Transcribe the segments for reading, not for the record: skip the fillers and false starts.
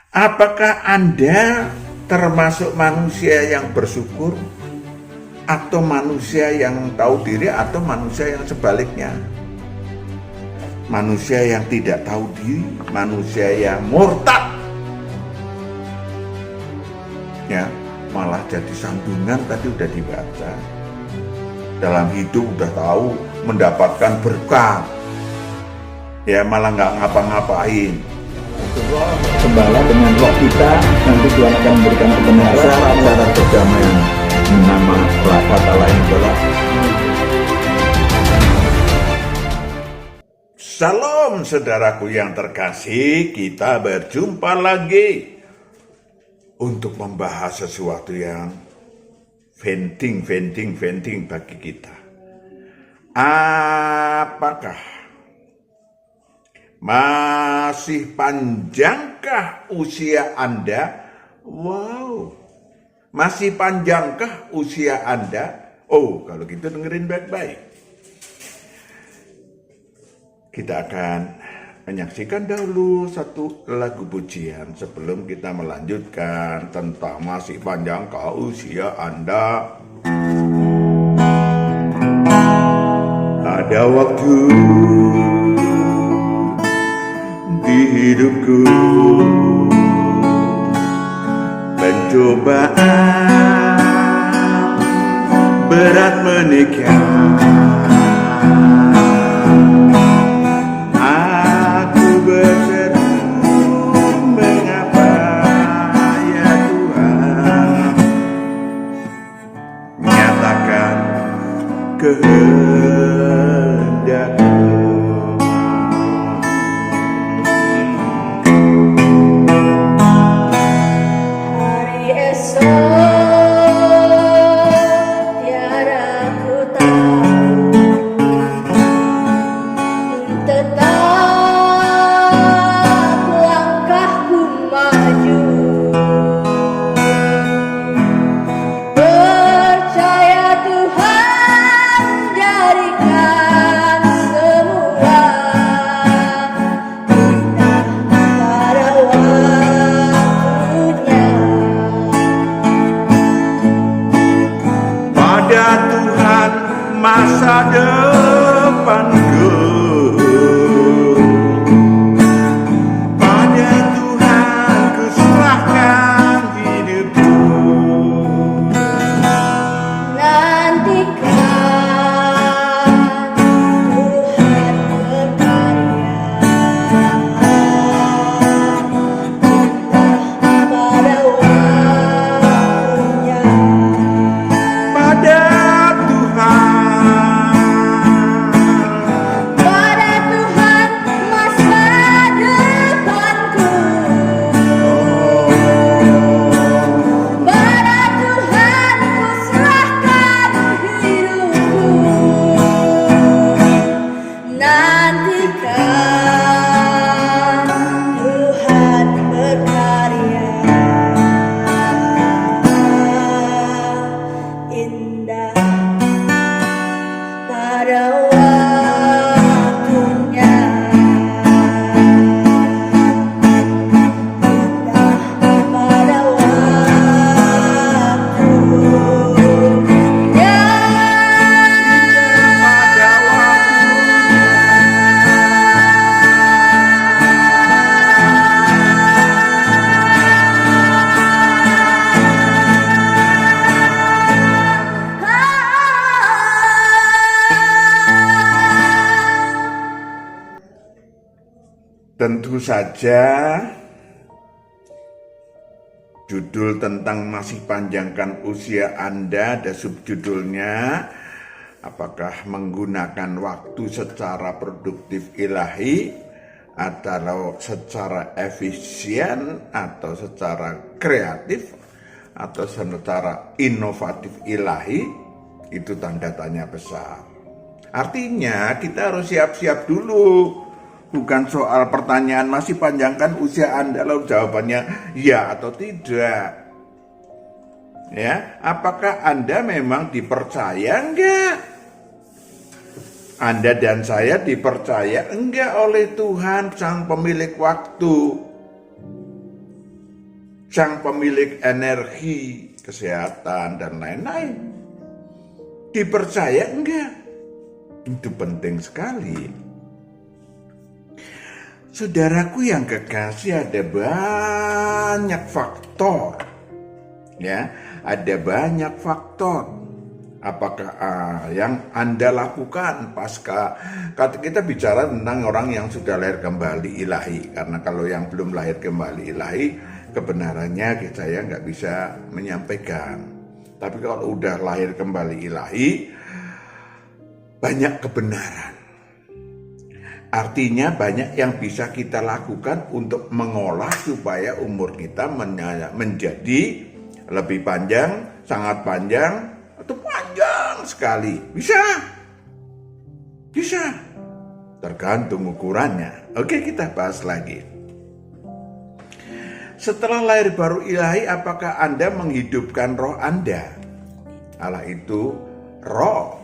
Apakah Anda termasuk manusia yang bersyukur, atau manusia yang tahu diri, atau manusia yang sebaliknya? Manusia yang tidak tahu diri, manusia yang murtad, ya, malah jadi sandungan. Tadi udah dibaca, dalam hidup udah tahu mendapatkan berkat, ya malah nggak ngapa-ngapain. Gembala dengan roh kita, nanti Tuhan akan memberikan kebenaran Cara perdamaian nama kata lain adalah Salam saudaraku yang terkasih, kita berjumpa lagi untuk membahas sesuatu yang penting bagi kita. Apakah masih panjangkah usia Anda? Wow, masih panjangkah usia Anda? Oh, kalau gitu dengerin baik-baik. Kita akan menyaksikan dahulu satu lagu pujian sebelum kita melanjutkan tentang masih panjangkah usia Anda. Ada waktu di hidupku, pencobaan berat menikah. Aku berseru, mengapa ya Tuhan, nyatakan kehendakmu. Masa depanku, pada Tuhan ku serahkan hidupku. Nantikan Tuhan berkarya, pada waktunya. Pada Tuhan tentu saja judul tentang masih panjangkan usia Anda ada subjudulnya, apakah menggunakan waktu secara produktif ilahi atau secara efisien atau secara kreatif atau secara inovatif ilahi. Itu tanda tanya besar. Artinya kita harus siap-siap dulu. Bukan soal pertanyaan masih panjangkan usia Anda lalu jawabannya ya atau tidak. Ya, apakah Anda memang dipercaya enggak? Anda dan saya dipercaya enggak oleh Tuhan sang pemilik waktu? sang pemilik energi, kesehatan, dan lain-lain. Dipercaya enggak? Itu penting sekali. Saudaraku yang kekasih, ada banyak faktor. Ya, ada banyak faktor. Apakah yang Anda lakukan pasca kita bicara tentang orang yang sudah lahir kembali ilahi, karena kalau yang belum lahir kembali ilahi kebenarannya saya nggak bisa menyampaikan. Tapi kalau udah lahir kembali ilahi banyak kebenaran. Artinya banyak yang bisa kita lakukan untuk mengolah supaya umur kita menjadi lebih panjang, sangat panjang, atau panjang sekali. Bisa. Tergantung ukurannya. Oke, kita bahas lagi. Setelah lahir baru ilahi, apakah Anda menghidupkan roh Anda? Allah itu roh.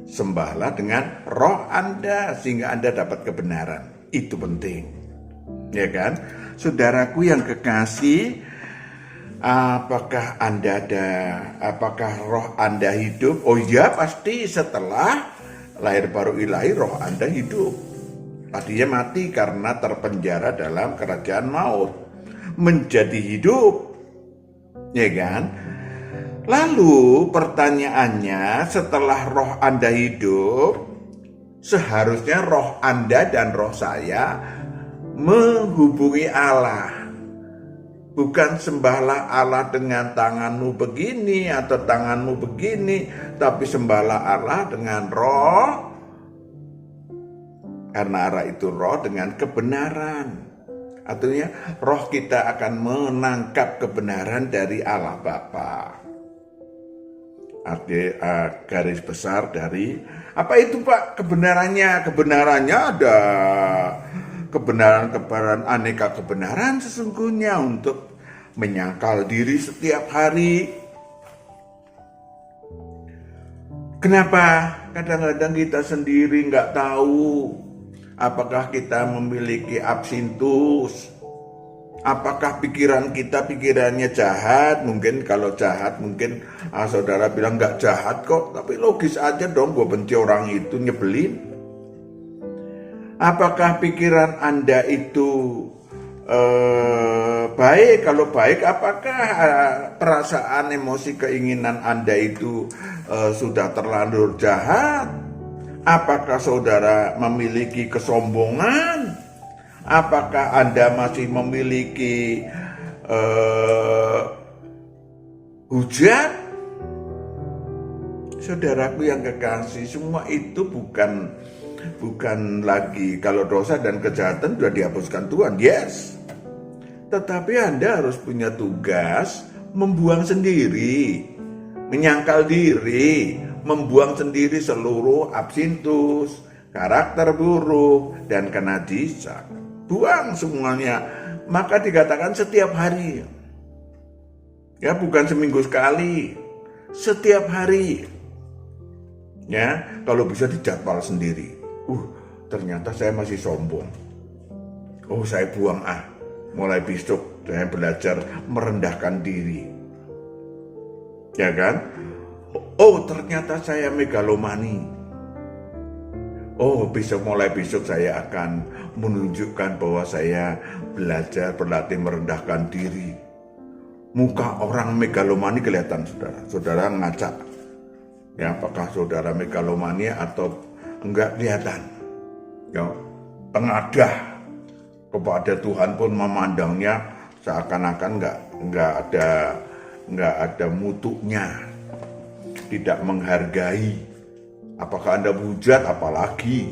Sembahlah dengan roh Anda sehingga Anda dapat kebenaran. Itu penting. Ya kan? Saudaraku yang kekasih, apakah roh Anda hidup? Oh iya, pasti setelah lahir baru ilahi roh Anda hidup. Tadinya mati karena terpenjara dalam kerajaan maut, menjadi hidup. Ya kan? Lalu pertanyaannya, setelah roh Anda hidup, seharusnya roh Anda dan roh saya menghubungi Allah. Bukan sembahlah Allah dengan tanganmu begini atau tanganmu begini, tapi sembahlah Allah dengan roh. Karena Allah itu roh dengan kebenaran. Artinya roh kita akan menangkap kebenaran dari Allah Bapa. Garis besar dari apa itu Pak kebenarannya? Kebenarannya ada kebenaran aneka kebenaran sesungguhnya untuk menyangkal diri setiap hari. Kenapa kadang-kadang kita sendiri nggak tahu apakah kita memiliki absintus? Apakah pikirannya jahat? Mungkin kalau jahat mungkin saudara bilang nggak jahat kok. Tapi logis aja dong, gue benci orang itu, nyebelin. Apakah pikiran Anda itu baik? Kalau baik, apakah perasaan, emosi, keinginan Anda itu sudah terlanjur jahat? Apakah saudara memiliki kesombongan? Apakah Anda masih memiliki hujat? Saudaraku yang kekasih, semua itu bukan lagi, kalau dosa dan kejahatan sudah dihapuskan Tuhan, yes. Tetapi Anda harus punya tugas membuang sendiri, menyangkal diri, membuang sendiri seluruh absintus, karakter buruk, dan kenajisan. Buang semuanya. Maka dikatakan setiap hari. Ya, bukan seminggu sekali. Setiap hari. Ya, kalau bisa dijadwal sendiri. Ternyata saya masih sombong. Oh, saya buang mulai besok saya belajar merendahkan diri. Ya kan? Oh, ternyata saya megalomani. Oh, mulai besok saya akan menunjukkan bahwa saya berlatih merendahkan diri. Muka orang megalomani kelihatan, saudara. Saudara ngaca. Ya, apakah saudara megalomani atau enggak kelihatan? Ya, pengadah kepada Tuhan pun memandangnya seakan-akan enggak ada mutunya, tidak menghargai. Apakah Anda hujat? Apalagi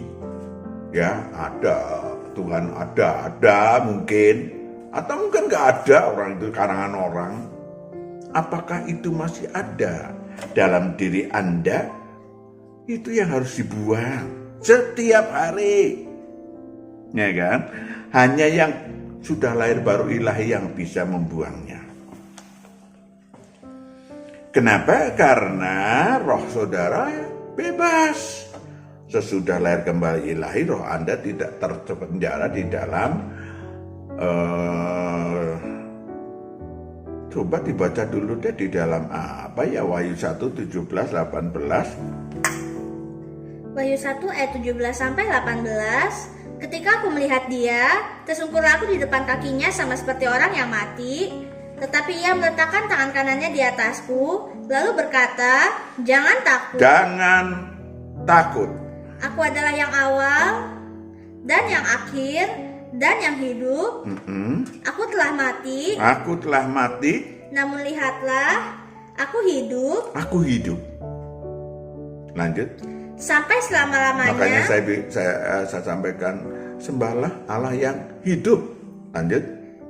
ya, ada Tuhan, ada mungkin, atau mungkin nggak ada, orang itu karangan orang. Apakah itu masih ada dalam diri Anda? Itu yang harus dibuang setiap hari, ya kan? Hanya yang sudah lahir baru ilahi yang bisa membuangnya. Kenapa? Karena roh saudara bebas. Sesudah lahir kembali ilahi, roh Anda tidak terpenjara di dalam Coba dibaca dulu deh di dalam apa ya, Wahyu 1, 17, 18. Wahyu 1 ayat 17 sampai 18. Ketika aku melihat dia, tersungkurlah aku di depan kakinya sama seperti orang yang mati. Tetapi ia meletakkan tangan kanannya di atasku, lalu berkata, "Jangan takut. Jangan takut. Aku adalah yang awal dan yang akhir dan yang hidup. Aku telah mati, Aku telah mati, namun lihatlah, aku hidup aku hidup." Lanjut. sampai selama-lamanya. Makanya saya sampaikan, sembahlah Allah yang hidup. Lanjut.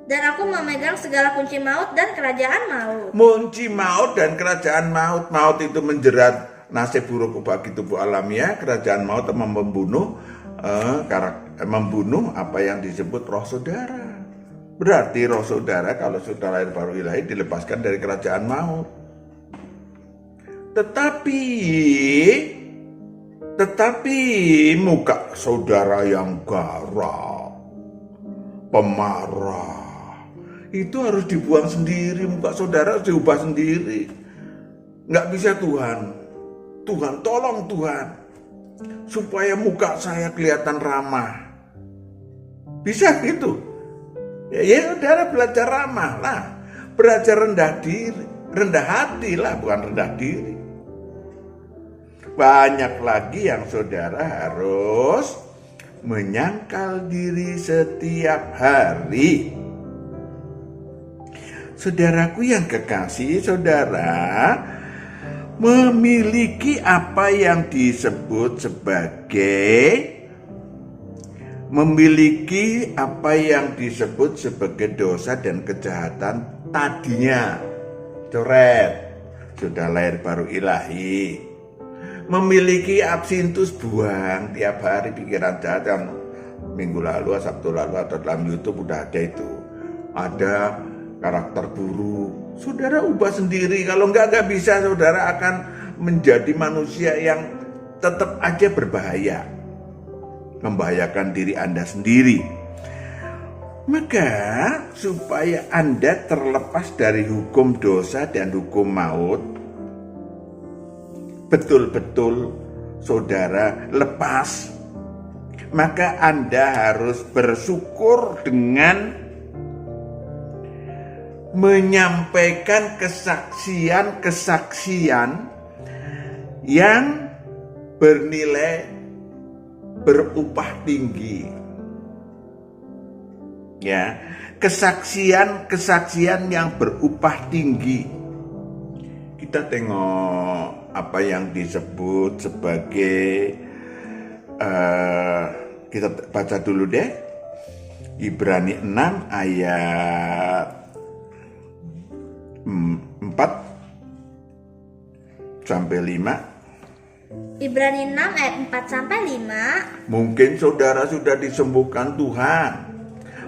Dan aku memegang segala kunci maut dan kerajaan maut. Kunci maut dan kerajaan maut. Maut itu menjerat nasib buruk bagi tubuh alamiah. Kerajaan maut membunuh membunuh apa yang disebut roh saudara. Berarti roh saudara kalau sudah lahir baru ilahi dilepaskan dari kerajaan maut. Tetapi muka saudara yang garang, pemarah, itu harus dibuang sendiri. Muka saudara harus diubah sendiri. Nggak bisa Tuhan. Tuhan, tolong Tuhan, supaya muka saya kelihatan ramah. Bisa gitu. Ya saudara belajar ramah lah. Belajar rendah diri. Rendah hati lah, bukan rendah diri. Banyak lagi yang saudara harus menyangkal diri setiap hari. Saudaraku yang kekasih, saudara memiliki apa yang disebut sebagai dosa dan kejahatan tadinya. Coret, sudah lahir baru ilahi. Memiliki absintus, buang tiap hari pikiran jahat yang minggu lalu, Sabtu lalu atau dalam YouTube udah ada itu. Ada karakter buruk. Saudara ubah sendiri. Kalau nggak bisa, saudara akan menjadi manusia yang tetap aja berbahaya. Membahayakan diri Anda sendiri. Maka supaya Anda terlepas dari hukum dosa dan hukum maut, betul-betul saudara lepas, maka Anda harus bersyukur dengan menyampaikan kesaksian yang bernilai berupah tinggi. Ya, kesaksian yang berupah tinggi. Kita tengok apa yang disebut sebagai kita baca dulu deh, Ibrani 6 ayat 4 sampai 5. Ibrani 6 ayat 4 sampai 5. Mungkin saudara sudah disembuhkan Tuhan.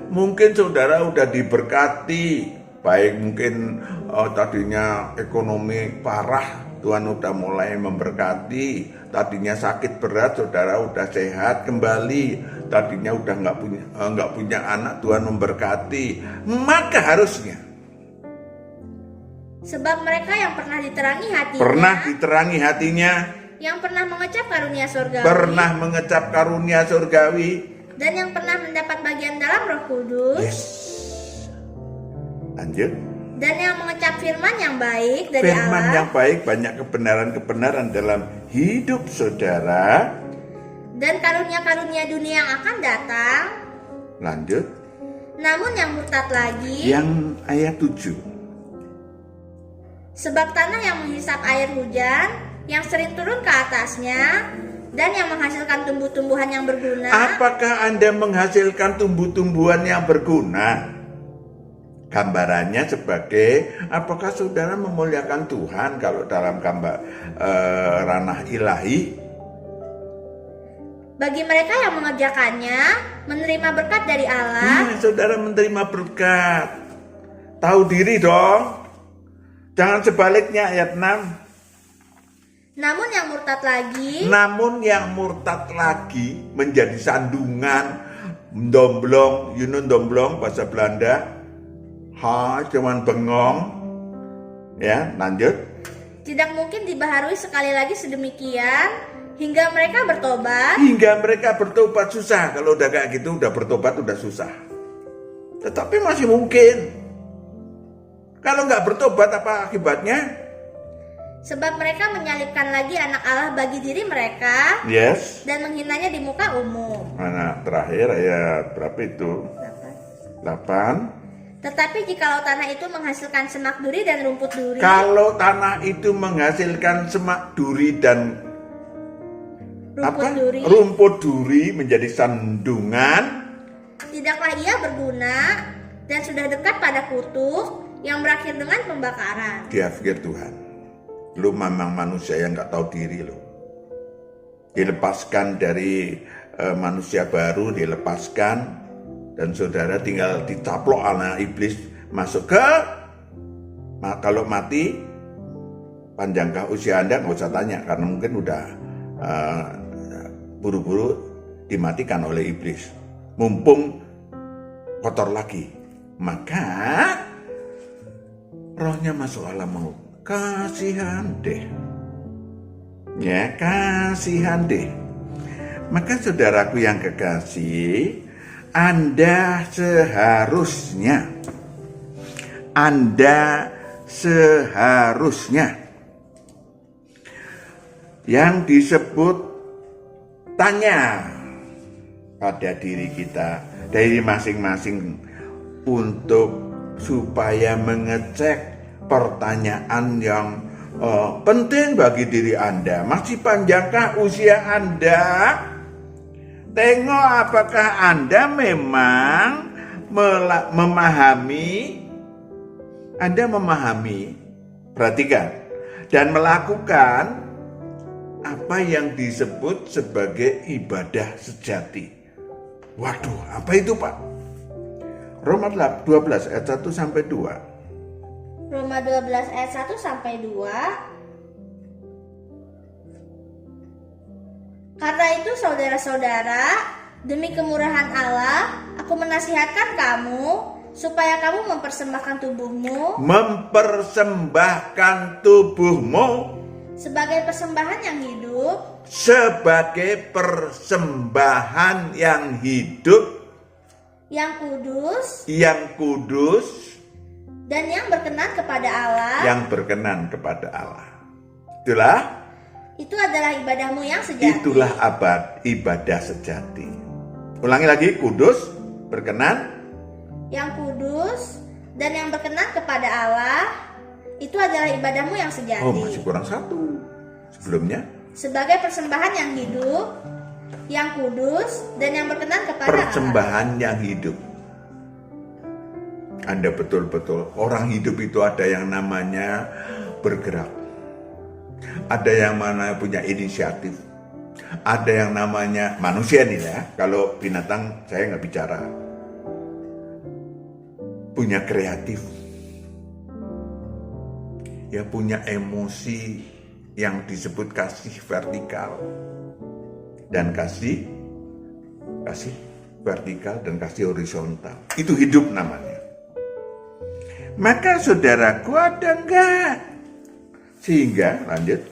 Mungkin saudara sudah diberkati. Baik mungkin tadinya ekonomi parah, Tuhan udah mulai memberkati. Tadinya sakit berat, saudara udah sehat kembali. Tadinya udah nggak punya anak, Tuhan memberkati. Maka harusnya, sebab mereka yang pernah diterangi hatinya, yang pernah mengecap karunia surgawi, dan yang pernah mendapat bagian dalam Roh Kudus. Yes. Lanjut. Dan yang mengecap firman yang baik dari Firman Allah, yang baik, banyak kebenaran dalam hidup saudara. Dan karunia-karunia dunia yang akan datang. Lanjut. Namun yang murtad lagi, Yang ayat 7. sebab tanah yang menghisap air hujan, yang sering turun ke atasnya, dan yang menghasilkan tumbuh-tumbuhan yang berguna. Apakah Anda menghasilkan tumbuh-tumbuhan yang berguna? Gambarannya sebagai, apakah saudara memuliakan Tuhan kalau dalam ranah ilahi? Bagi mereka yang mengerjakannya, menerima berkat dari Allah. Saudara menerima berkat. Tahu diri dong. Jangan sebaliknya, ayat 6. Namun yang murtad lagi Menjadi sandungan, domblong, domblong bahasa Belanda. Cuman bengong. Ya, lanjut. Tidak mungkin dibaharui sekali lagi sedemikian hingga mereka bertobat. Hingga mereka bertobat susah. Kalau udah kayak gitu, udah bertobat udah susah. Tetapi masih mungkin. Kalau nggak bertobat apa akibatnya? Sebab mereka menyalibkan lagi anak Allah bagi diri mereka Yes. dan menghinanya di muka umum. Mana terakhir ayat berapa itu? 8. Tetapi jikalau tanah itu menghasilkan semak duri dan rumput duri, Kalau tanah itu menghasilkan semak duri dan rumput duri menjadi sandungan, tidaklah ia berguna dan sudah dekat pada kutuk yang berakhir dengan pembakaran. dia pikir Tuhan, lu memang manusia yang nggak tahu diri lo. Dilepaskan dari manusia baru, dilepaskan, dan saudara tinggal dicaplok anak iblis masuk ke. Kalau mati, panjangkah usia Anda? Nggak usah tanya, karena mungkin udah buru-buru dimatikan oleh iblis. Mumpung kotor lagi, maka rohnya masuk alam maut. Kasihan deh. Ya, kasihan deh. Maka saudaraku yang kekasih, Anda seharusnya yang disebut tanya pada diri kita dari masing-masing untuk supaya mengecek pertanyaan yang penting bagi diri Anda. Masih panjangkah usia Anda? Tengok apakah Anda memang memahami, perhatikan, dan melakukan apa yang disebut sebagai ibadah sejati. Waduh, apa itu Pak? Roma 12 ayat 1 sampai 2. Roma 12 ayat 1 sampai 2. Karena itu saudara-saudara, demi kemurahan Allah, aku menasihatkan kamu supaya kamu mempersembahkan tubuhmu sebagai persembahan yang hidup, yang kudus, dan yang berkenan kepada Allah. Itu adalah ibadahmu yang sejati. Itulah ibadah sejati. Ulangi lagi, kudus, berkenan, yang kudus, dan yang berkenan kepada Allah. Itu adalah ibadahmu yang sejati. Oh, masih kurang satu. Sebelumnya, sebagai persembahan yang hidup, yang kudus, dan yang berkenan kepada persembahan Allah. Yang hidup. Anda betul-betul, orang hidup itu ada yang namanya bergerak. Ada yang mana punya inisiatif. Ada yang namanya manusia nih ya. Kalau binatang saya nggak bicara. Punya kreatif. Ya, punya emosi yang disebut kasih vertikal. Dan kasih vertikal dan kasih horizontal. Itu hidup namanya. Maka saudaraku, ada enggak? Sehingga, lanjut.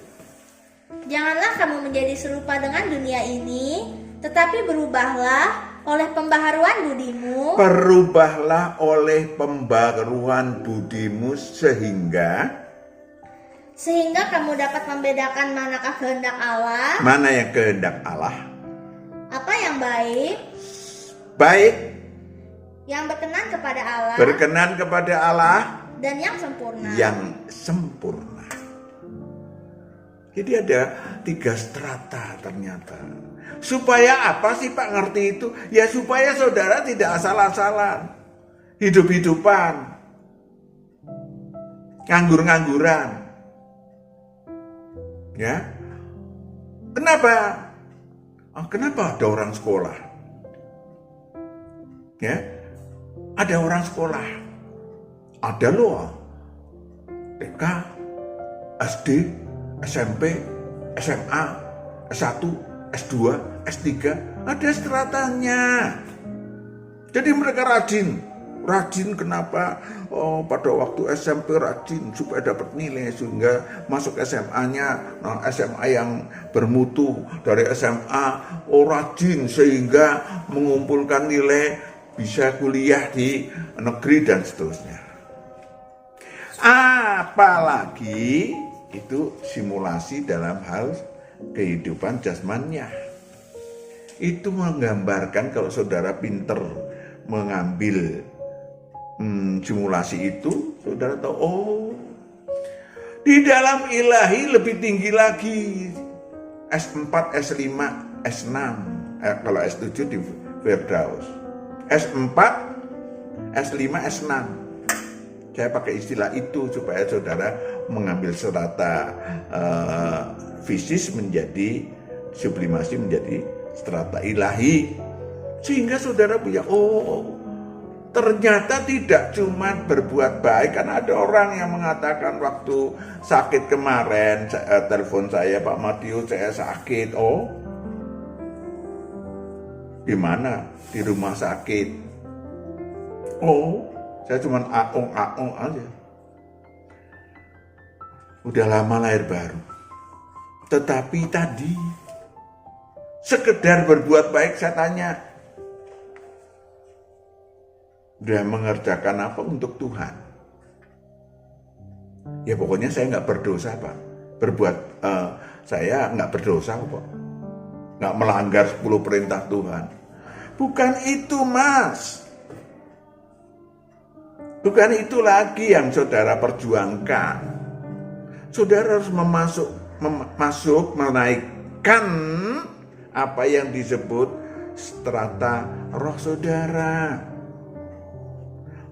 Janganlah kamu menjadi serupa dengan dunia ini, tetapi berubahlah oleh pembaharuan budimu. Berubahlah oleh pembaharuan budimu sehingga kamu dapat membedakan manakah kehendak Allah. Mana yang kehendak Allah? Apa yang baik. Yang berkenan kepada Allah. Dan yang sempurna. Jadi ada 3 strata ternyata. Supaya apa sih Pak ngerti itu? Ya supaya saudara tidak asal-asalan. Hidup-hidupan. Nganggur-ngangguran. Ya. Kenapa? Kenapa ada orang sekolah? Ya. Ada orang sekolah. Ada loh. TK, SD, SMP, SMA, S1, S2, S3, ada stratanya. Jadi mereka rajin, rajin kenapa? Oh, pada waktu SMP rajin supaya dapat nilai sehingga masuk SMA-nya, SMA yang bermutu. Dari SMA rajin sehingga mengumpulkan nilai bisa kuliah di negeri dan seterusnya. Apalagi itu simulasi dalam hal kehidupan jasmaniah. Itu menggambarkan kalau saudara pinter mengambil simulasi itu, saudara tahu, oh, di dalam ilahi lebih tinggi lagi. S4, S5, S6. Kalau S7 di Firdaus. S4, S5, S6. Saya pakai istilah itu supaya saudara mengambil strata fisis menjadi sublimasi menjadi strata ilahi. Sehingga saudara punya, oh, ternyata tidak cuma berbuat baik. Karena ada orang yang mengatakan waktu sakit kemarin, telepon saya, Pak Matius, saya sakit. Oh, di mana? Di rumah sakit. Oh, saya cuma aong aja. Udah lama lahir baru. Tetapi tadi sekedar berbuat baik, saya tanya, udah mengerjakan apa untuk Tuhan? Ya pokoknya saya nggak berdosa, Pak. Saya nggak berdosa kok. Nggak melanggar 10 perintah Tuhan. Bukan itu, Mas. Bukan itu lagi yang saudara perjuangkan. Saudara harus menaikkan apa yang disebut strata roh saudara.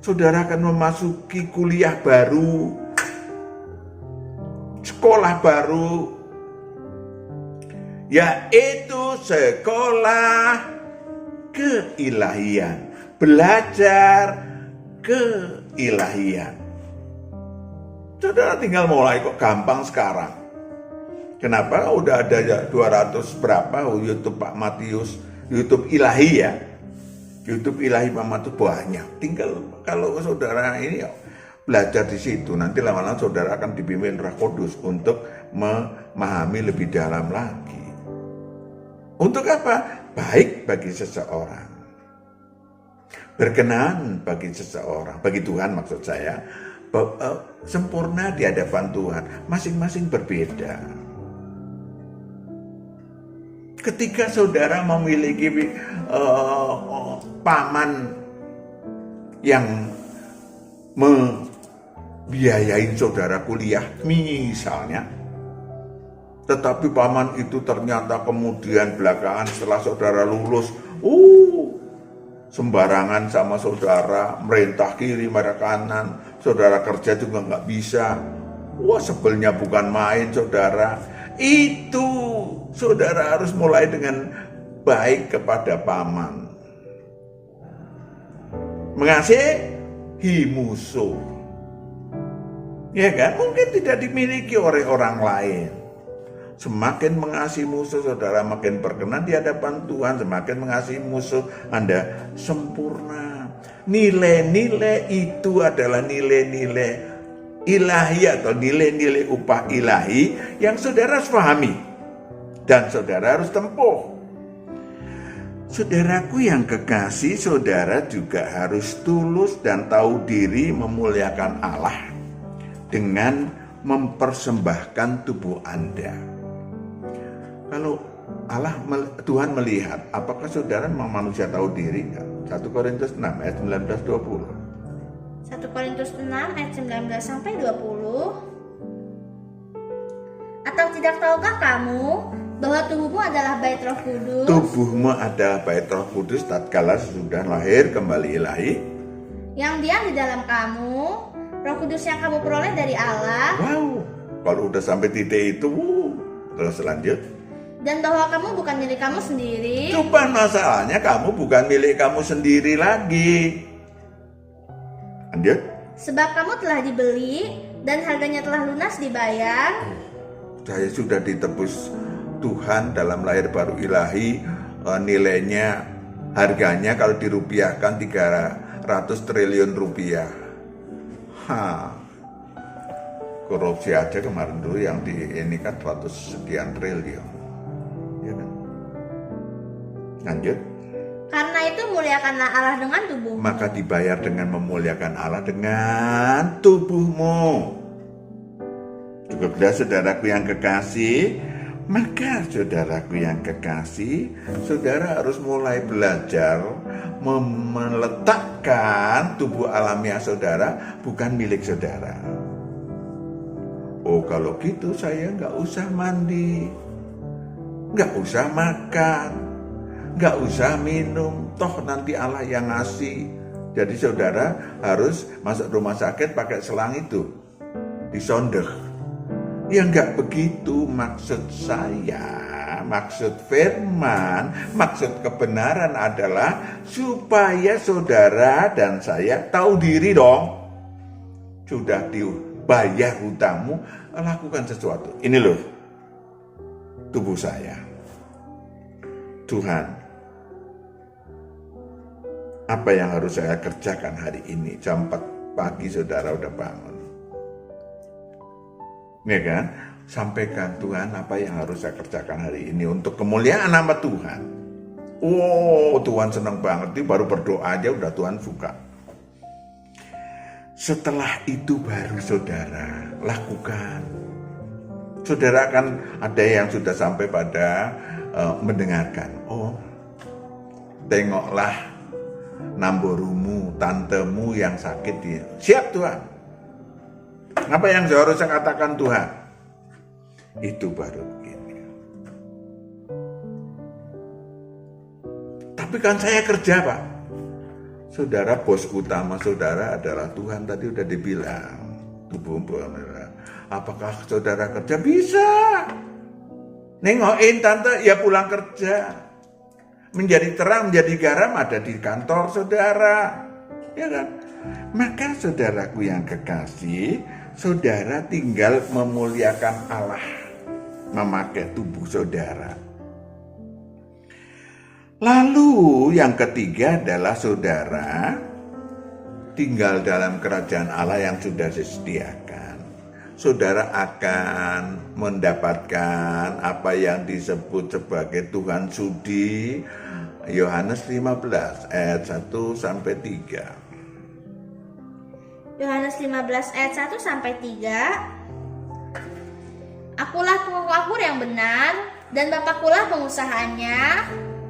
Saudara akan memasuki kuliah baru, sekolah baru, yaitu sekolah keilahian, belajar keilahian. Saudara tinggal mulai, kok gampang sekarang. Kenapa? Udah ada 200 berapa YouTube Pak Matius, YouTube ilahi ya. YouTube ilahi Pak Matius banyak. Tinggal kalau saudara ini belajar di situ, nanti lama-lama saudara akan dibimbing Roh Kudus untuk memahami lebih dalam lagi. Untuk apa? Baik bagi seseorang, berkenan bagi seseorang, bagi Tuhan maksud saya, sempurna di hadapan Tuhan. Masing-masing berbeda. Ketika saudara memiliki paman yang membiayain saudara kuliah misalnya, tetapi paman itu ternyata kemudian belakangan setelah saudara lulus, sembarangan sama saudara, merintah kiri, merintah kanan, saudara kerja juga nggak bisa. Wah, sebelnya bukan main, saudara. Itu saudara harus mulai dengan baik kepada paman. Mengasihi musuh. Ya kan? Mungkin tidak dimiliki oleh orang lain. Semakin mengasihi musuh, saudara makin berkenan di hadapan Tuhan. Semakin mengasihi musuh, Anda sempurna. Nilai-nilai itu adalah nilai-nilai ilahi atau nilai-nilai upah ilahi yang saudara harus pahami dan saudara harus tempuh. Saudaraku yang kekasih, saudara juga harus tulus dan tahu diri memuliakan Allah dengan mempersembahkan tubuh Anda. Kalau Tuhan melihat, apakah saudara memang manusia tahu diri? 1 Korintus 6 ayat 19-20. 1 Korintus 6 ayat 19 sampai 20. Atau tidak tahukah kamu bahwa tubuhmu adalah bait Roh Kudus? Tubuhmu adalah bait Roh Kudus tatkala sudah lahir kembali ilahi, yang diam di dalam kamu, Roh Kudus yang kamu peroleh dari Allah. Wow, kalau udah sampai titik itu, terus lanjut. Dan bahwa kamu bukan milik kamu sendiri. Cuma masalahnya kamu bukan milik kamu sendiri lagi. Lanjut. Sebab kamu telah dibeli dan harganya telah lunas dibayar. Saya sudah ditebus Tuhan dalam lahir baru ilahi. Nilainya, harganya kalau dirupiahkan ratus triliun rupiah. Korupsi aja kemarin dulu yang ini kan 100 sekian triliun. Ya kan? Lanjut. Karena itu muliakanlah Allah dengan tubuhmu. Maka dibayar dengan memuliakan Allah dengan tubuhmu. Cukuplah saudaraku yang kekasih. Maka saudaraku yang kekasih, saudara harus mulai belajar meletakkan tubuh alamiah saudara bukan milik saudara. Oh, kalau gitu saya nggak usah mandi, nggak usah makan, nggak usah minum, toh nanti Allah yang ngasih. Jadi saudara harus masuk rumah sakit pakai selang itu, disondeh. Ya nggak begitu maksud saya, maksud firman, maksud kebenaran adalah supaya saudara dan saya tahu diri dong. Sudah dibayar hutangmu, lakukan sesuatu. Ini loh, tubuh saya. Tuhan, apa yang harus saya kerjakan hari ini? Jam 4 pagi saudara udah bangun. Ya kan? Sampaikan Tuhan apa yang harus saya kerjakan hari ini untuk kemuliaan nama Tuhan. Oh, Tuhan senang banget. Ini baru berdoa aja udah Tuhan suka. Setelah itu baru saudara lakukan. Saudara kan ada yang sudah sampai pada mendengarkan. Oh, tengoklah namborumu, tantemu yang sakit dia. Siap Tuhan. Apa yang seharusnya katakan Tuhan? Itu baru begini. Tapi kan saya kerja Pak. Saudara, bos utama saudara adalah Tuhan. Tadi udah dibilang. Apakah saudara kerja? Bisa. Nengokin tante, ya pulang kerja. Menjadi terang, menjadi garam ada di kantor saudara. Ya kan? Maka saudaraku yang kekasih, saudara tinggal memuliakan Allah, memakai tubuh saudara. Lalu yang ketiga adalah saudara tinggal dalam kerajaan Allah yang sudah disediakan. Saudara akan mendapatkan apa yang disebut sebagai Tuhan sudi. Yohanes 15 ayat 1 sampai 3. Yohanes 15 ayat 1 sampai 3. Akulah pokok anggur yang benar dan Bapakulah pengusahaannya.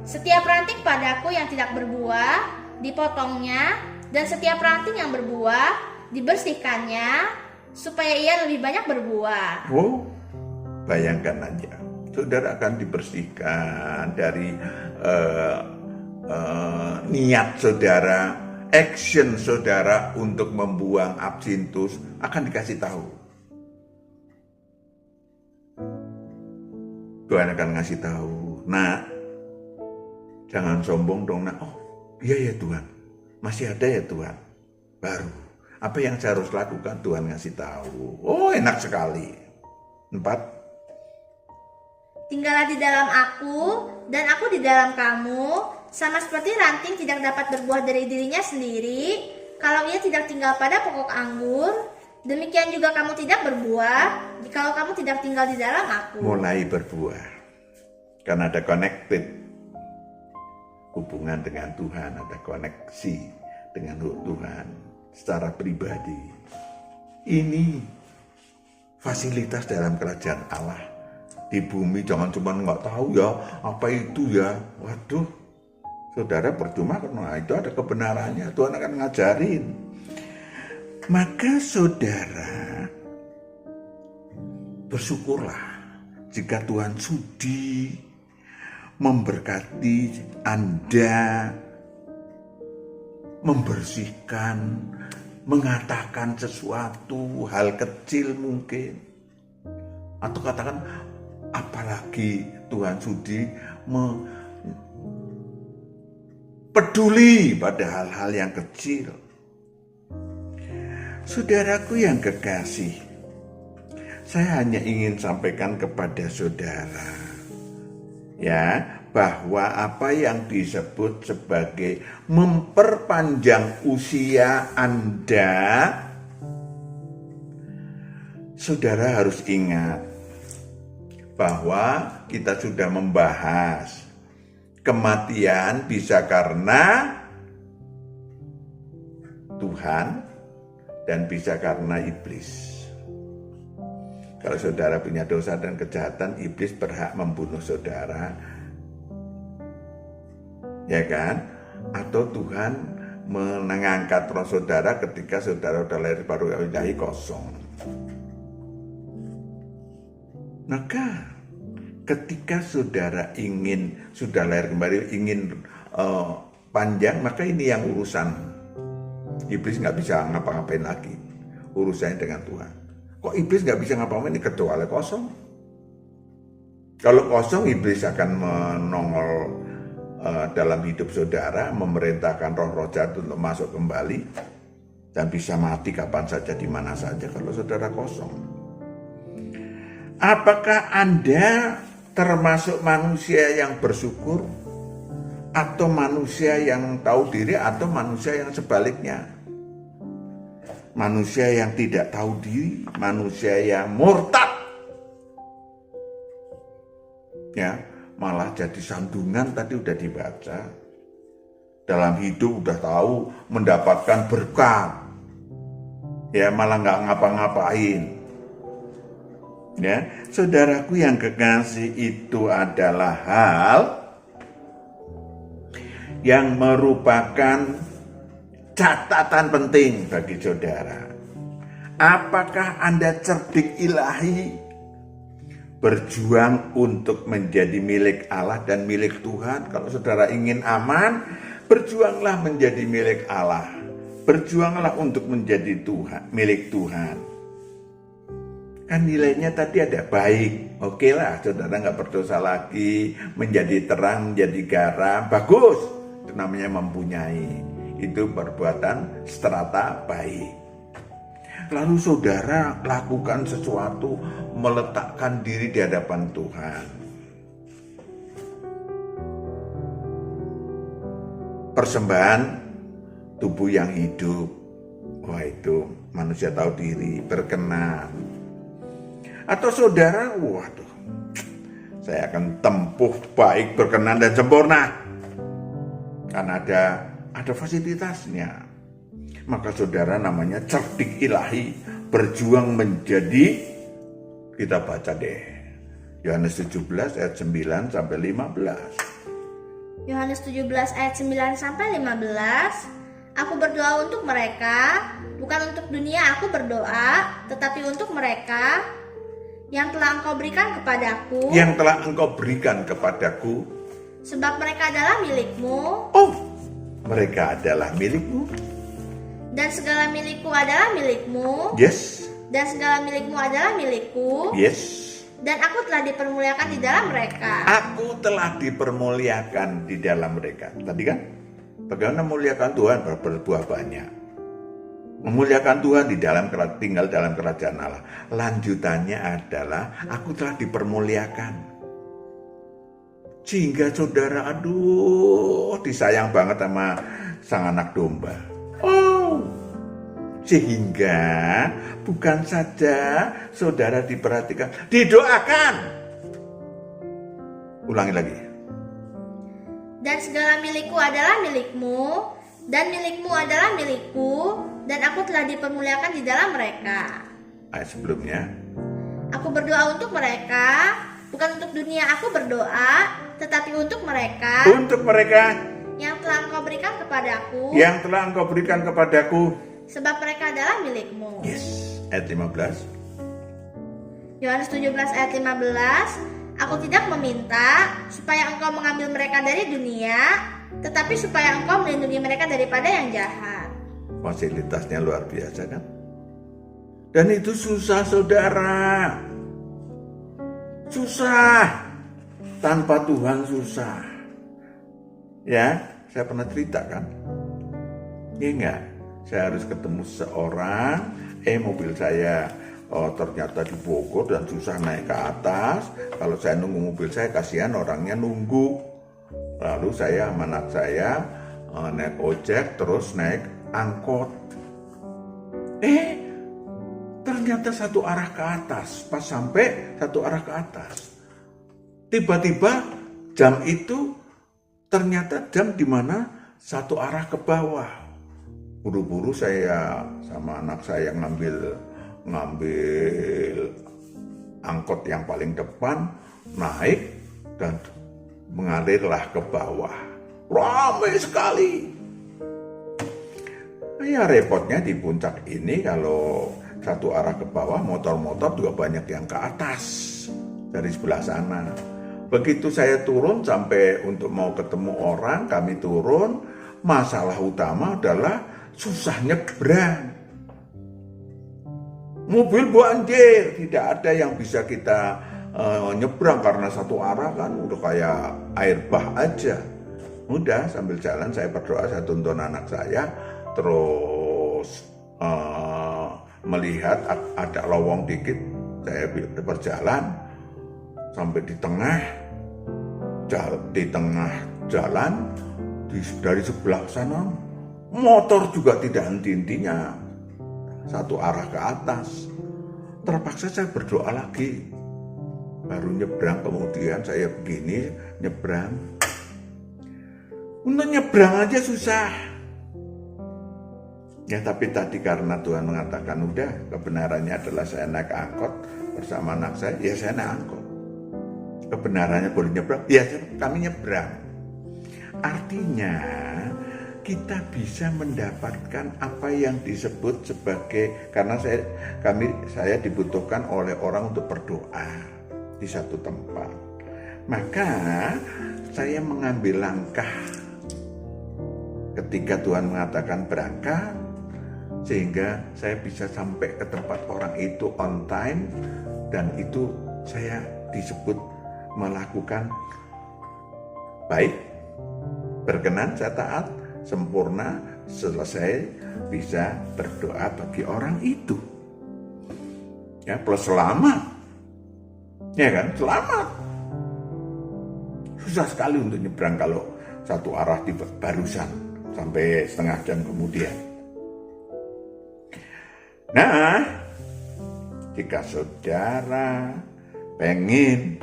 Setiap ranting padaku yang tidak berbuah dipotongnya, dan setiap ranting yang berbuah dibersihkannya supaya ia lebih banyak berbuah. Oh, bayangkan aja, saudara akan dibersihkan dari niat saudara, action saudara untuk membuang absintus akan dikasih tahu. Tuhan akan ngasih tahu, nak, jangan sombong dong nak. Oh iya ya Tuhan, masih ada ya Tuhan. Baru apa yang saya harus lakukan Tuhan ngasih tahu. Oh enak sekali. 4. Tinggallah di dalam aku dan aku di dalam kamu, sama seperti ranting tidak dapat berbuah dari dirinya sendiri kalau ia tidak tinggal pada pokok anggur, demikian juga kamu tidak berbuah jikalau kamu tidak tinggal di dalam aku. Mulai berbuah karena ada connected hubungan dengan Tuhan, ada koneksi dengan Tuhan secara pribadi. Ini fasilitas dalam kerajaan Allah di bumi. Jangan cuma nggak tahu ya apa itu ya. Waduh, saudara percuma karena itu ada kebenarannya. Tuhan akan ngajarin. Maka saudara bersyukurlah jika Tuhan sudi memberkati Anda, membersihkan, mengatakan sesuatu hal kecil mungkin, atau katakan apalagi Tuhan sudi peduli pada hal-hal yang kecil. Saudaraku yang kekasih, saya hanya ingin sampaikan kepada saudara, ya, bahwa apa yang disebut sebagai memperpanjang usia Anda, saudara harus ingat bahwa kita sudah membahas kematian bisa karena Tuhan dan bisa karena iblis. Kalau saudara punya dosa dan kejahatan, iblis berhak membunuh saudara, ya kan? Atau Tuhan mengangkat roh saudara ketika saudara sudah lahir baru ilahi kosong. Maka ketika saudara sudah lahir kembali, ingin panjang, maka ini yang urusan. Iblis nggak bisa ngapa-ngapain lagi. Urusannya dengan Tuhan. Kok iblis nggak bisa ngapa-ngapain? Ini kecuali kosong. Kalau kosong, iblis akan menongol dalam hidup saudara, memerintahkan roh-roh jahat untuk masuk kembali dan bisa mati kapan saja, di mana saja kalau saudara kosong. Apakah Anda termasuk manusia yang bersyukur atau manusia yang tahu diri atau manusia yang sebaliknya? Manusia yang tidak tahu diri, manusia yang murtad. Ya, malah jadi sandungan tadi udah dibaca. Dalam hidup udah tahu mendapatkan berkat. Ya, malah nggak ngapa-ngapain. Ya, saudaraku yang kekasih, itu adalah hal yang merupakan catatan penting bagi saudara. Apakah Anda cerdik ilahi, berjuang untuk menjadi milik Allah dan milik Tuhan? Kalau saudara ingin aman, berjuanglah menjadi milik Allah. Berjuanglah untuk menjadi milik Tuhan. Kan nilainya tadi ada baik. Oke lah, saudara nggak berdosa lagi, menjadi terang, menjadi garam, bagus. Itu namanya mempunyai. Itu perbuatan strata baik. Lalu saudara lakukan sesuatu, meletakkan diri di hadapan Tuhan. Persembahan tubuh yang hidup. Wah, itu manusia tahu diri, berkenan. Atau saudara, waduh, saya akan tempuh baik, berkenan dan sempurna. Kan ada fasilitasnya. Maka saudara namanya cerdik ilahi, berjuang menjadi, kita baca deh Yohanes 17 ayat 9 sampai 15. Yohanes 17 ayat 9 sampai 15. Aku berdoa untuk mereka, bukan untuk dunia aku berdoa, tetapi untuk mereka yang telah Engkau berikan kepadaku. Yang telah Engkau berikan kepadaku. Sebab mereka adalah milik-Mu. Oh, mereka adalah milik-Mu. Dan segala milik-Ku adalah milik-Mu. Yes. Dan segala milik-Mu adalah milik-Ku. Yes. Dan aku telah dipermuliakan di dalam mereka. Aku telah dipermuliakan di dalam mereka. Tadi kan, bagaimana memuliakan Tuhan? Berbuah banyak. Memuliakan Tuhan di dalam tinggal dalam kerajaan Allah. Lanjutannya adalah aku telah dipermuliakan. Sehingga saudara, aduh, disayang banget sama sang anak domba. Oh, sehingga bukan saja saudara diperhatikan, didoakan. Ulangi lagi. Dan segala milik-Ku adalah milik-Mu, dan milik-Mu adalah milik-Ku, dan aku telah dipermuliakan di dalam mereka. Ayat sebelumnya. Aku berdoa untuk mereka, bukan untuk dunia aku berdoa, tetapi untuk mereka. Untuk mereka Yang telah Engkau berikan kepadaku. yang telah Engkau berikan kepadaku. Sebab mereka adalah milik-Mu. Yes. Ayat 15. Yohanes 17 ayat 15. Aku tidak meminta supaya Engkau mengambil mereka dari dunia, tetapi supaya Engkau melindungi mereka daripada yang jahat. Fasilitasnya luar biasa kan? Dan itu susah saudara. Susah. Tanpa Tuhan susah. Ya, saya pernah cerita kan? Iya enggak? Saya harus ketemu seorang, mobil saya ternyata di Bogor dan susah naik ke atas. Kalau saya nunggu mobil saya, kasihan orangnya nunggu. Lalu saya sama anak saya naik ojek terus naik angkot. Ternyata satu arah ke atas. Pas sampai satu arah ke atas, tiba-tiba jam itu ternyata jam di mana satu arah ke bawah. Buru-buru saya sama anak saya ngambil angkot yang paling depan, naik dan mengalirlah ke bawah. Ramai sekali. Ya repotnya di puncak ini kalau satu arah ke bawah, motor-motor juga banyak yang ke atas dari sebelah sana. Begitu saya turun sampai untuk mau ketemu orang, kami turun, masalah utama adalah susah nyebrang. Mobil banjir, tidak ada yang bisa kita nyebrang karena satu arah kan udah kayak air bah aja. Udah sambil jalan saya berdoa, saya tuntun anak saya, terus melihat ada lowong dikit, saya berjalan sampai di tengah jalan, dari sebelah sana motor juga tidak henti-hentinya, satu arah ke atas. Terpaksa saya berdoa lagi, baru nyebrang. Kemudian saya begini nyebrang, untuk nyebrang aja susah. Ya tapi tadi karena Tuhan mengatakan udah, kebenarannya adalah saya naik angkot bersama anak saya, ya saya naik angkot. Kebenarannya boleh nyebrang, ya kami nyebrang. Artinya kita bisa mendapatkan apa yang disebut sebagai, karena saya dibutuhkan oleh orang untuk berdoa di satu tempat. Maka saya mengambil langkah ketika Tuhan mengatakan berangkat, sehingga saya bisa sampai ke tempat orang itu on time, dan itu saya disebut melakukan baik, berkenan, saya taat, sempurna, selesai, bisa berdoa bagi orang itu. Ya, plus selamat. Ya kan, selamat. Susah sekali untuk nyebrang kalau satu arah di barusan sampai setengah jam kemudian. Nah, jika saudara pengen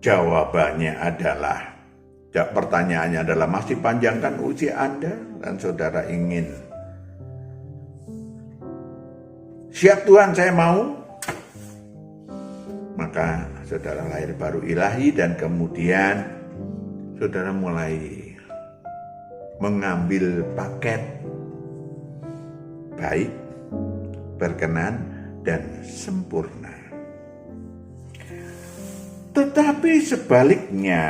jawabannya adalah, pertanyaannya adalah masih panjangkan usia Anda dan saudara ingin siap Tuhan saya mau, maka saudara lahir baru ilahi dan kemudian saudara mulai mengambil paket baik, berkenan, dan sempurna. Tetapi sebaliknya,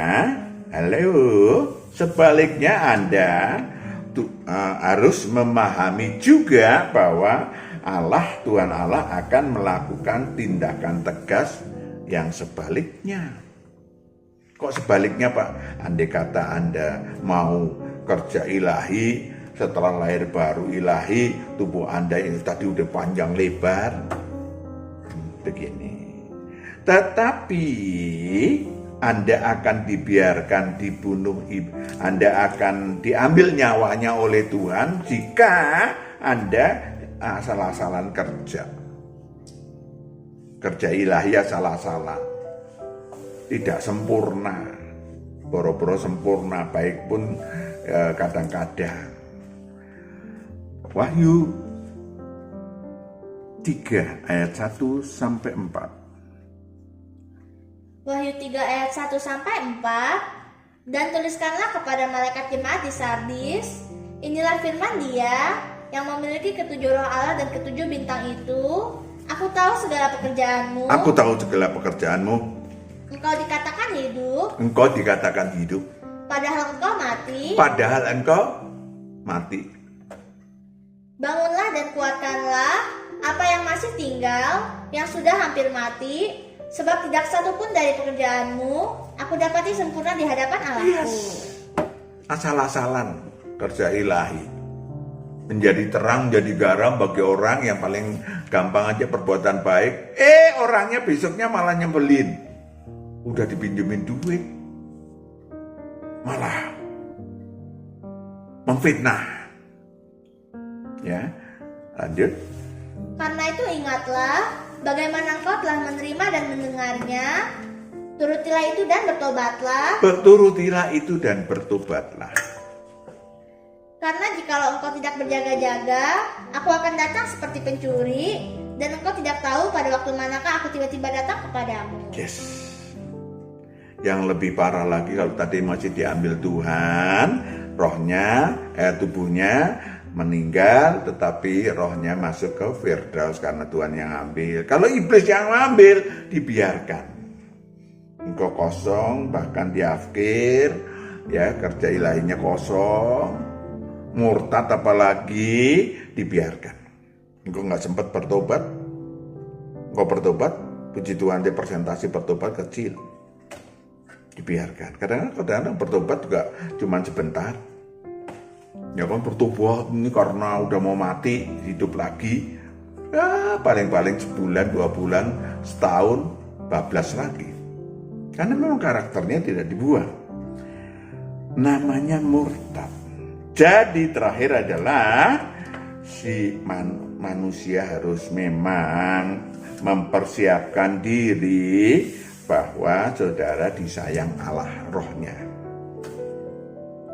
sebaliknya Anda harus memahami juga bahwa Tuhan Allah akan melakukan tindakan tegas yang sebaliknya. Kok sebaliknya Pak? Andai kata Anda mau kerja ilahi, setelah lahir baru ilahi, tubuh Anda ini tadi udah panjang lebar, begini. Tetapi Anda akan dibiarkan dibunuh, Anda akan diambil nyawanya oleh Tuhan jika Anda asal-asalan kerja ilahi asal-asalan, tidak sempurna, boro-boro sempurna, baik pun kadang-kadang. Wahyu 3 ayat 1 sampai 4. Wahyu 3 ayat 1 sampai 4. Dan tuliskanlah kepada malaikat jemaat di Sardis, inilah firman Dia yang memiliki ketujuh roh Allah dan ketujuh bintang itu. Aku tahu segala pekerjaanmu. Engkau dikatakan hidup. Padahal engkau mati. Bangunlah dan kuatkanlah apa yang masih tinggal, yang sudah hampir mati, sebab tidak satu pun dari pekerjaanmu aku dapati sempurna di hadapan Allahku. Asal-asalan kerja ilahi, menjadi terang, menjadi garam bagi orang yang paling gampang aja perbuatan baik. Orangnya besoknya malah nyebelin. Udah dipinjemin duit, malah memfitnah. Ya, lanjut. Karena itu ingatlah bagaimana engkau telah menerima dan mendengarnya. Turutilah itu dan bertobatlah. Turutilah itu dan bertobatlah. Karena jikalau engkau tidak berjaga-jaga, aku akan datang seperti pencuri, dan engkau tidak tahu pada waktu manakah aku tiba-tiba datang kepadamu. Yes. Yang lebih parah lagi kalau tadi masih diambil Tuhan, rohnya, tubuhnya meninggal, tetapi rohnya masuk ke Firdaus karena Tuhan yang ambil. Kalau iblis yang ambil, dibiarkan. Engkau kosong, bahkan diafkir, ya kerja ilahinya kosong, murtad apalagi, dibiarkan. Engkau nggak sempat bertobat, engkau bertobat, puji Tuhan dia persentase bertobat kecil. Dibiarkan. Kadang-kadang bertobat juga cuma sebentar. Ya kan bertobat ini karena udah mau mati, hidup lagi. Ya paling-paling sebulan, 2 bulan, setahun, bablas lagi. Karena memang karakternya tidak dibuang. Namanya murtad. Jadi terakhir adalah si manusia harus memang mempersiapkan diri bahwa saudara disayang Allah rohnya.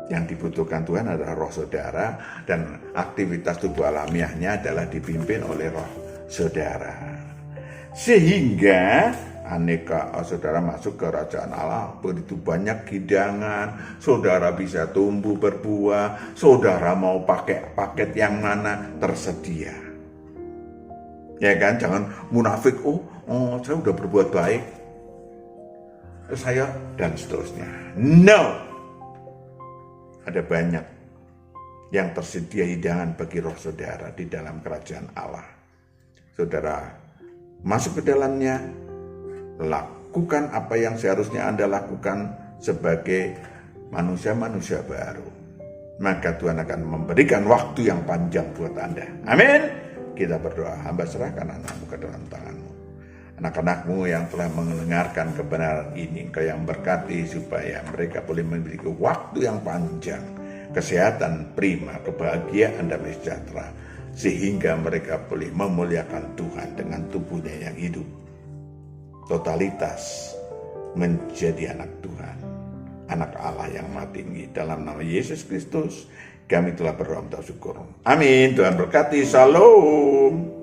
Yang dibutuhkan Tuhan adalah roh saudara, dan aktivitas tubuh alamiahnya adalah dipimpin oleh roh saudara. Sehingga aneka saudara masuk ke kerajaan Allah, begitu banyak hidangan, saudara bisa tumbuh berbuah, saudara mau pakai paket yang mana tersedia. Ya kan, jangan munafik, oh saya udah berbuat baik, saya dan seterusnya. No, ada banyak yang tersedia hidangan bagi roh saudara di dalam kerajaan Allah. Saudara masuk ke dalamnya, lakukan apa yang seharusnya Anda lakukan sebagai manusia-manusia baru. Maka Tuhan akan memberikan waktu yang panjang buat Anda. Amin. Kita berdoa, hamba serahkan anakmu ke dalam tanganmu. Anak-anakmu yang telah mendengarkan kebenaran ini, Engkau yang berkati supaya mereka boleh memiliki waktu yang panjang, kesehatan prima, kebahagiaan dan sejahtera, sehingga mereka boleh memuliakan Tuhan dengan tubuhnya yang hidup. Totalitas menjadi anak Tuhan, anak Allah yang maha tinggi. Dalam nama Yesus Kristus kami telah berdoa dan syukur. Amin. Tuhan berkati. Shalom.